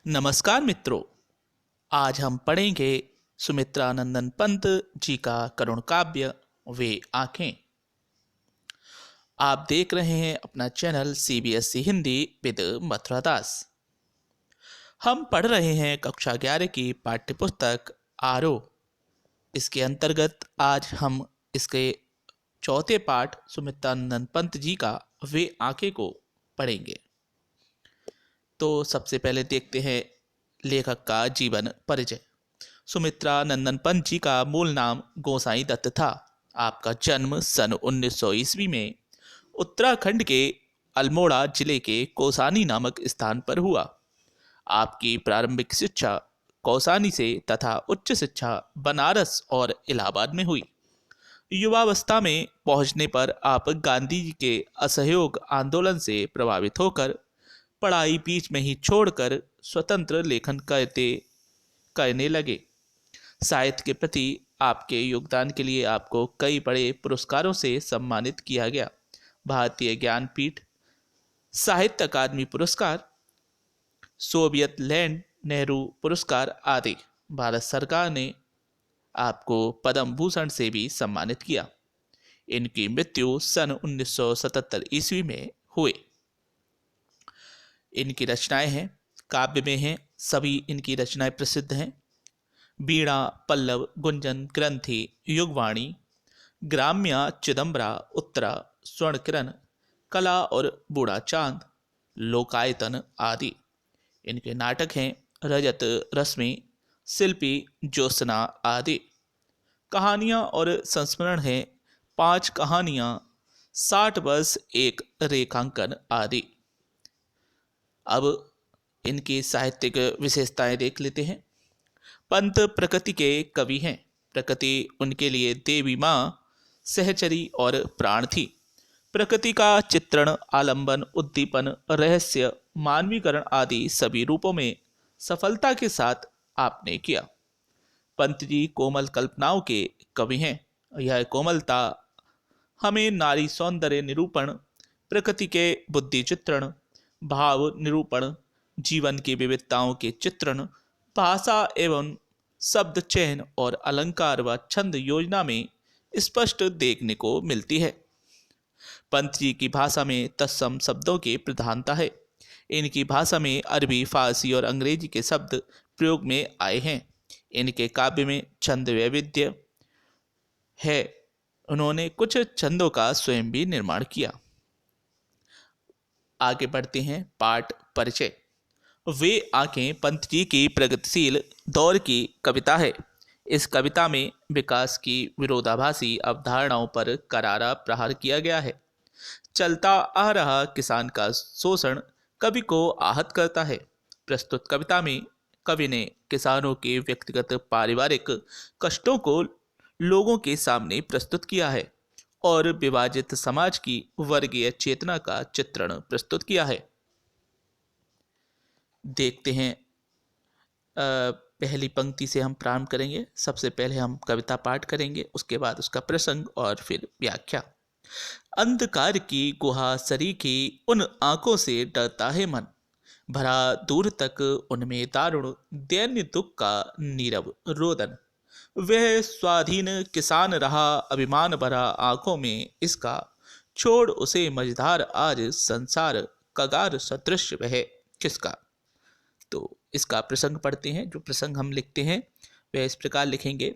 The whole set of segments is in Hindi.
नमस्कार मित्रों। आज हम पढ़ेंगे सुमित्रा नंदन पंत जी का करुण काव्य वे आंखें। आप देख रहे हैं अपना channel CBSE Hindi with Mathura Das. हम पढ़ रहे हैं कक्षा 11 की पाठ्य पुस्तक आरोह। इसके अंतर्गत आज हम इसके चौथे पाठ सुमित्रा नंदन पंत जी का वे आंखें को पढ़ेंगे। तो सबसे पहले देखते हैं लेखक का जीवन परिचय। सुमित्रा नंदन पंत जी का मूल नाम गोसाई दत्त था। आपका जन्म सन 1900 ईस्वी में उत्तराखंड के अल्मोड़ा जिले के कौसानी नामक स्थान पर हुआ। आपकी प्रारंभिक शिक्षा कौसानी से तथा उच्च शिक्षा बनारस और इलाहाबाद में हुई। युवावस्था में पहुंचने पर आप गांधी जी के असहयोग आंदोलन से प्रभावित होकर पढ़ाई बीच में ही छोड़कर स्वतंत्र लेखन करने लगे। साहित्य के प्रति आपके योगदान के लिए आपको कई बड़े पुरस्कारों से सम्मानित किया गया। भारतीय ज्ञानपीठ, साहित्य अकादमी पुरस्कार, सोवियत लैंड नेहरू पुरस्कार आदि। भारत सरकार ने आपको पद्म भूषण से भी सम्मानित किया। इनकी मृत्यु सन 1977 ईस्वी में हुई। इनकी रचनाएं हैं, काव्य में हैं, सभी इनकी रचनाएं प्रसिद्ध हैं। बीणा, पल्लव, गुंजन, ग्रंथि, युगवाणी, ग्राम्या, चिदम्बरा, उत्तरा, स्वर्णकिरण, कला और बूढ़ा चांद, लोकायतन आदि। इनके नाटक हैं रजत, रश्मि, शिल्पी, ज्योत्सना आदि। कहानियाँ और संस्मरण हैं 5 कहानियाँ, 60 वर्ष, एक रेखांकन आदि। अब इनकी साहित्यिक विशेषताएं देख लेते हैं। पंत प्रकृति के कवि हैं। प्रकृति उनके लिए देवी माँ, सहचरी और प्राण थी। प्रकृति का चित्रण, आलंबन, उद्दीपन, रहस्य, मानवीकरण आदि सभी रूपों में सफलता के साथ आपने किया। पंत जी कोमल कल्पनाओं के कवि हैं। यह कोमलता हमें नारी सौंदर्य निरूपण, प्रकृति के बुद्धि चित्रण, भाव निरूपण, जीवन की विविधताओं के चित्रण, भाषा एवं शब्द चयन और अलंकार व छंद योजना में स्पष्ट देखने को मिलती है। पंत जी की भाषा में तत्सम शब्दों की प्रधानता है। इनकी भाषा में अरबी, फारसी और अंग्रेजी के शब्द प्रयोग में आए हैं। इनके काव्य में छंद वैविध्य है। उन्होंने कुछ छंदों का स्वयं भी निर्माण किया। आगे बढ़ते हैं। पाठ परिचय। वे आंखें पंत जी की प्रगतिशील दौर की कविता है। इस कविता में विकास की विरोधाभासी अवधारणाओं पर करारा प्रहार किया गया है। चलता आ रहा किसान का शोषण कवि को आहत करता है। प्रस्तुत कविता में कवि ने किसानों के व्यक्तिगत पारिवारिक कष्टों को लोगों के सामने प्रस्तुत किया है और विभाजित समाज की वर्गीय चेतना का चित्रण प्रस्तुत किया है। देखते हैं। पहली पंक्ति से हम प्रारंभ करेंगे। सबसे पहले हम कविता पाठ करेंगे, उसके बाद उसका प्रसंग और फिर व्याख्या। अंधकार की गुहा सरीखी उन आंखों से डरता है मन, भरा दूर तक उनमें दारुण दैन्य दुख का नीरव रोदन। वह स्वाधीन किसान रहा अभिमान भरा आंखों में इसका, छोड़ उसे मझधार आज संसार कगार सदृश वह किसका। तो इसका प्रसंग पढ़ते हैं। जो प्रसंग हम लिखते हैं वह इस प्रकार लिखेंगे।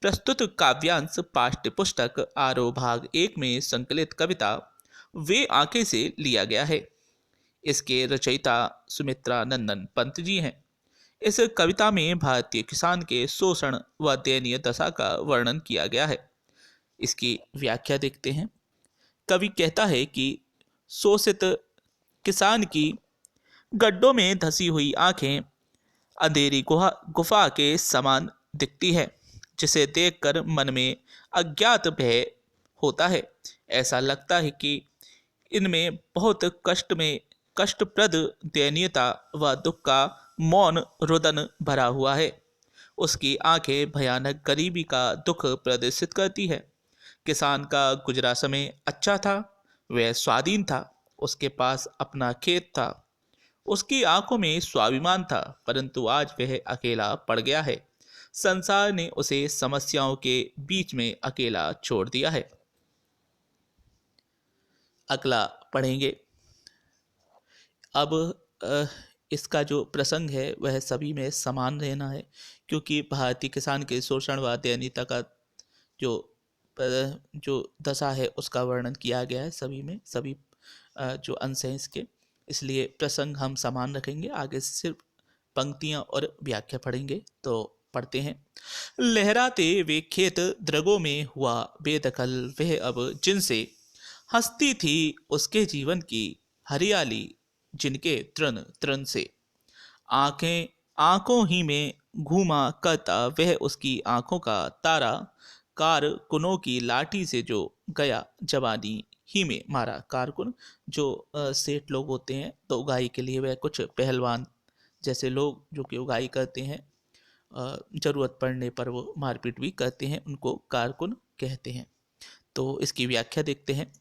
प्रस्तुत काव्यांश पाठ्य पुस्तक आरोह भाग 1 में संकलित कविता वे आंखें से लिया गया है। इसके रचयिता सुमित्रा नंदन पंत जी हैं। इस कविता में भारतीय किसान के शोषण व दयनीय दशा का वर्णन किया गया है। इसकी व्याख्या देखते हैं। कवि कहता है कि शोषित किसान की गड्ढों में धसी हुई आंखें अंधेरी गुफा के समान दिखती है, जिसे देखकर मन में अज्ञात भय होता है। ऐसा लगता है कि इनमें बहुत कष्टप्रद दयनीयता व दुख का मौन रुदन भरा हुआ है। उसकी आंखें भयानक गरीबी का दुख प्रदर्शित करती है। किसान का गुजरा समय अच्छा था, वह स्वाधीन था, उसके पास अपना खेत था, उसकी आंखों में स्वाभिमान था, परंतु आज वह अकेला पड़ गया है। संसार ने उसे समस्याओं के बीच में अकेला छोड़ दिया है। अगला पढ़ेंगे। अब अ, इसका जो प्रसंग है वह सभी में समान रहना है, क्योंकि भारतीय किसान के शोषण व दयनीयता का जो जो दशा है उसका वर्णन किया गया है सभी में, सभी जो अंश हैं इसके। इसलिए प्रसंग हम समान रखेंगे। आगे से सिर्फ पंक्तियां और व्याख्या पढ़ेंगे। तो पढ़ते हैं। लहराते वे खेत द्रगों में हुआ बेदखल वह अब जिनसे हंसती थी उसके जीवन की हरियाली जिनके तृण तृण से आंखें आंखों ही में घूमा करता वह उसकी आंखों का तारा कारकुनों की लाठी से जो गया जवानी ही में मारा। कारकुन जो सेठ लोग होते हैं, तो उगाई के लिए वह कुछ पहलवान जैसे लोग जो कि उगाई करते हैं, जरूरत पड़ने पर वो मारपीट भी करते हैं, उनको कारकुन कहते हैं। तो इसकी व्याख्या देखते हैं।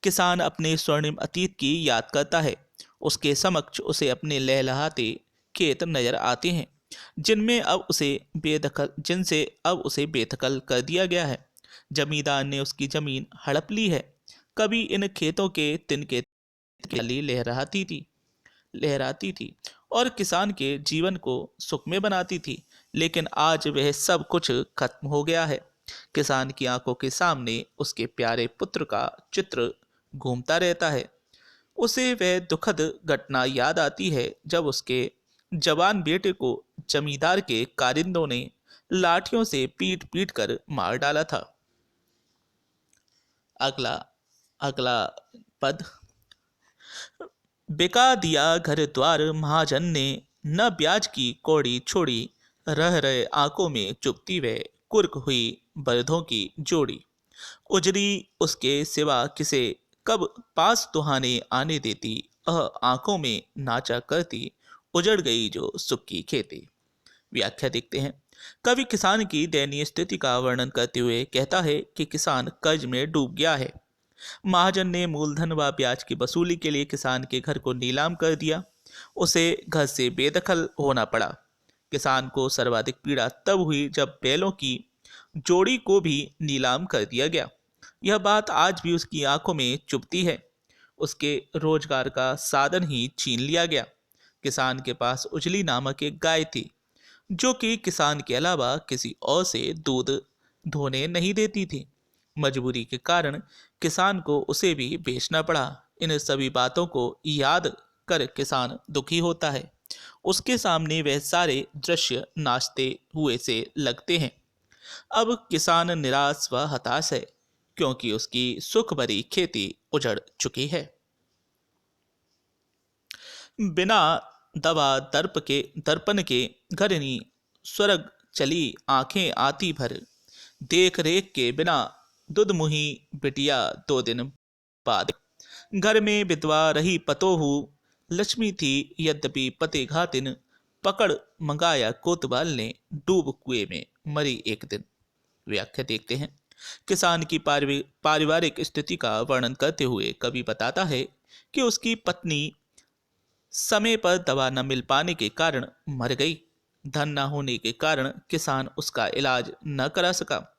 किसान अपने स्वर्णिम अतीत की याद करता है। उसके समक्ष उसे अपने लहलहाते खेत नजर आते हैं, जिनसे अब उसे बेदखल कर दिया गया है। जमींदार ने उसकी जमीन हड़प ली है। कभी इन खेतों के तिनके की लहराती थी और किसान के जीवन को सुखमय बनाती थी, लेकिन आज वह सब कुछ खत्म हो गया है। किसान की आंखों के सामने उसके प्यारे पुत्र का चित्र घूमता रहता है। उसे वह दुखद घटना याद आती है जब उसके जवान बेटे को जमींदार के कारिंदों ने लाठियों से पीट पीट कर मार डाला था। अगला अगला पद। बिका दिया घर द्वार महाजन ने, न ब्याज की कौड़ी छोड़ी, रह रहे आंखों में चुभती वे कुर्क हुई बरधों की जोड़ी। उजरी उसके सिवा किसे कब पास तुहाने आने देती, आंखों में नाचा करती उजड़ गई जो सुख की खेती। व्याख्या देखते हैं। कवि किसान की दयनीय स्थिति का वर्णन करते हुए कहता है कि किसान कर्ज में डूब गया है। महाजन ने मूलधन व ब्याज की वसूली के लिए किसान के घर को नीलाम कर दिया। उसे घर से बेदखल होना पड़ा। किसान को सर्वाधिक पीड़ा तब हुई जब बैलों की जोड़ी को भी नीलाम कर दिया गया। यह बात आज भी उसकी आंखों में चुभती है। उसके रोजगार का साधन ही छीन लिया गया। किसान के पास उजली नामक एक गाय थी, जो कि किसान के अलावा किसी और से दूध धोने नहीं देती थी। मजबूरी के कारण किसान को उसे भी बेचना पड़ा। इन सभी बातों को याद कर किसान दुखी होता है। उसके सामने वह सारे दृश्य नाचते हुए से लगते हैं। अब किसान निराश व हताश है, क्योंकि उसकी सुख भरी खेती उजड़ चुकी है। बिना दवा दर्पण के घरनी स्वर्ग चली आंखें आती भर, देख रेख के बिना दुध मुही बिटिया 2 दिन बाद। घर में विधवा रही पतोहू, लक्ष्मी थी यद्यपि पति घातिन, पकड़ मंगाया कोतवाल ने, डूब कुएं में मरी एक दिन। व्याख्या देखते हैं। किसान की पारिवारिक स्थिति का वर्णन करते हुए कवि बताता है कि उसकी पत्नी समय पर दवा न मिल पाने के कारण मर गई। धन न होने के कारण किसान उसका इलाज न करा सका।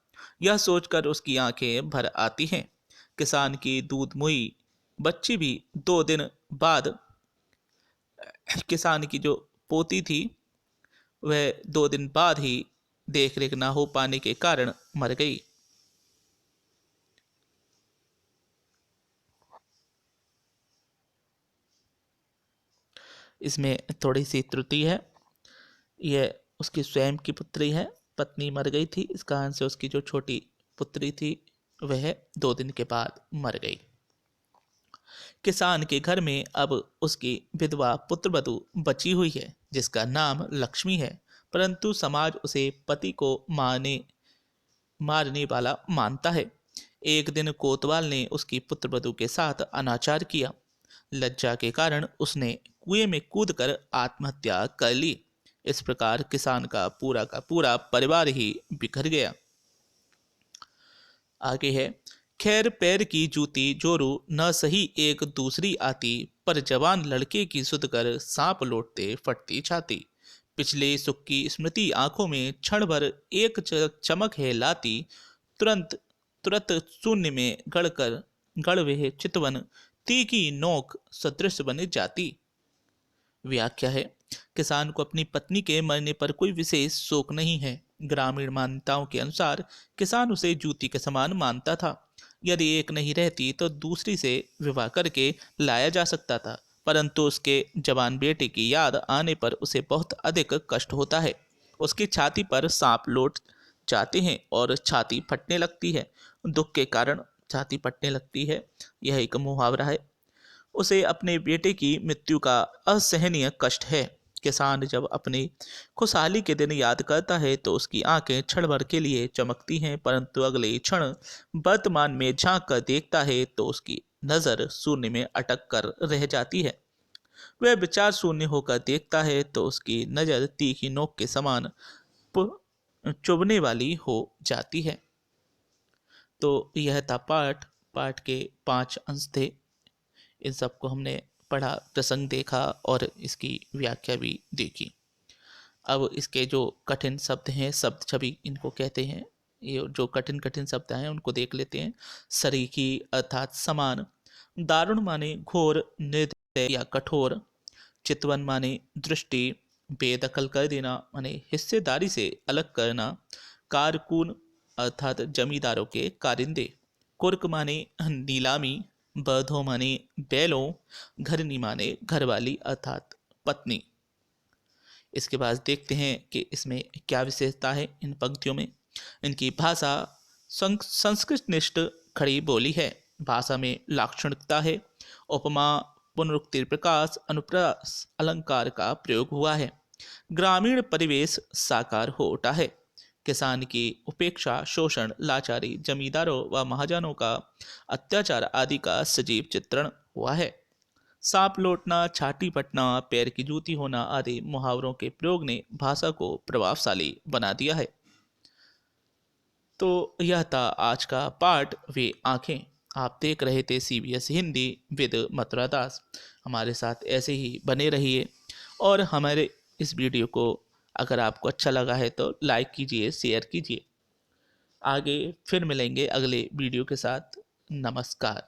यह सोचकर उसकी आंखें भर आती हैं। किसान की दूध मुई बच्ची भी 2 दिन बाद, किसान की जो पोती थी वह 2 दिन बाद ही देख रेख न हो पाने के कारण मर गई। इसमें थोड़ी सी त्रुटि है। यह उसकी स्वयं की पुत्री है। पत्नी मर गई थी, इस कारण से उसकी जो छोटी पुत्री थी वह 2 दिन के बाद मर गई। किसान के घर में अब उसकी विधवा पुत्रवधू बची हुई है, जिसका नाम लक्ष्मी है, परंतु समाज उसे पति को मारने वाला मानता है। एक दिन कोतवाल ने उसकी पुत्रवधू के साथ अनाचार किया। लज्जा के कारण उसने कुएं में कूदकर आत्महत्या कर ली। इस प्रकार किसान का पूरा परिवार ही बिखर गया। आगे है। खैर पैर की जूती जोरू न सही एक दूसरी आती, पर जवान लड़के की सुध कर सांप लौटते फटती छाती। पिछले सुख की स्मृति आंखों में क्षण भर एक चमक है लाती, तुरंत तुरंत शून्य में गड़ वह चितवन, तीखी नोक सदृश बन जाती। व्याख्या है, किसान को अपनी पत्नी के मरने पर कोई विशेष शोक नहीं है। ग्रामीण मान्यताओं के अनुसार किसान उसे जूती के समान मानता था। यदि एक नहीं रहती तो दूसरी से विवाह करके लाया जा सकता था, परंतु उसके जवान बेटे की याद आने पर उसे बहुत अधिक कष्ट होता है। उसकी छाती पर सांप लौट जाते हैं और छाती फटने लगती है। दुख के कारण छाती फटने लगती है, यह एक मुहावरा है। उसे अपने बेटे की मृत्यु का असहनीय कष्ट है। किसान जब अपनी खुशहाली के दिन याद करता है तो उसकी आंखें क्षण भर के लिए चमकती हैं, परंतु अगले क्षण वर्तमान में झांक कर देखता है तो उसकी नजर शून्य में अटक कर रह जाती है। वह विचार शून्य होकर देखता है तो उसकी नजर तीखी नोक के समान चुभने वाली हो जाती है। तो यह था पाठ। पाठ के 5 अंश थे। इन सबको हमने पढ़ा, प्रसंग देखा और इसकी व्याख्या भी देखी। अब इसके जो कठिन शब्द हैं, शब्द छवि इनको कहते हैं। ये जो कठिन कठिन शब्द हैं उनको देख लेते हैं। सरीखी अर्थात समान, दारुण माने घोर, निर्दय या कठोर, चितवन माने दृष्टि, बेदखल कर देना माने हिस्सेदारी से अलग करना, कारकुन अर्थात जमींदारों के कारिंदे, कुर्क माने नीलामी, बर्धो माने बैलों, घरनी माने घरवाली अर्थात पत्नी। इसके बाद देखते हैं कि इसमें क्या विशेषता है इन पंक्तियों में। इनकी भाषा संस्कृत निष्ठ खड़ी बोली है। भाषा में लाक्षणिकता है। उपमा, पुनरुक्ति, प्रकाश, अनुप्रास अलंकार का प्रयोग हुआ है। ग्रामीण परिवेश साकार हो उठा है। किसान की उपेक्षा, शोषण, लाचारी, जमींदारों व महाजनों का अत्याचार आदि का सजीव चित्रण हुआ है। सांप लौटना, छाती फटना, पैर की जूती होना आदि मुहावरों के प्रयोग ने भाषा को प्रभावशाली बना दिया है। तो यह था आज का पाठ वे आंखें। आप देख रहे थे CBS हिंदी विद मथुरा दास। हमारे साथ ऐसे ही बने रहिए और हमारे इस वीडियो को अगर आपको अच्छा लगा है तो लाइक कीजिए, शेयर कीजिए। आगे फिर मिलेंगे अगले वीडियो के साथ। नमस्कार।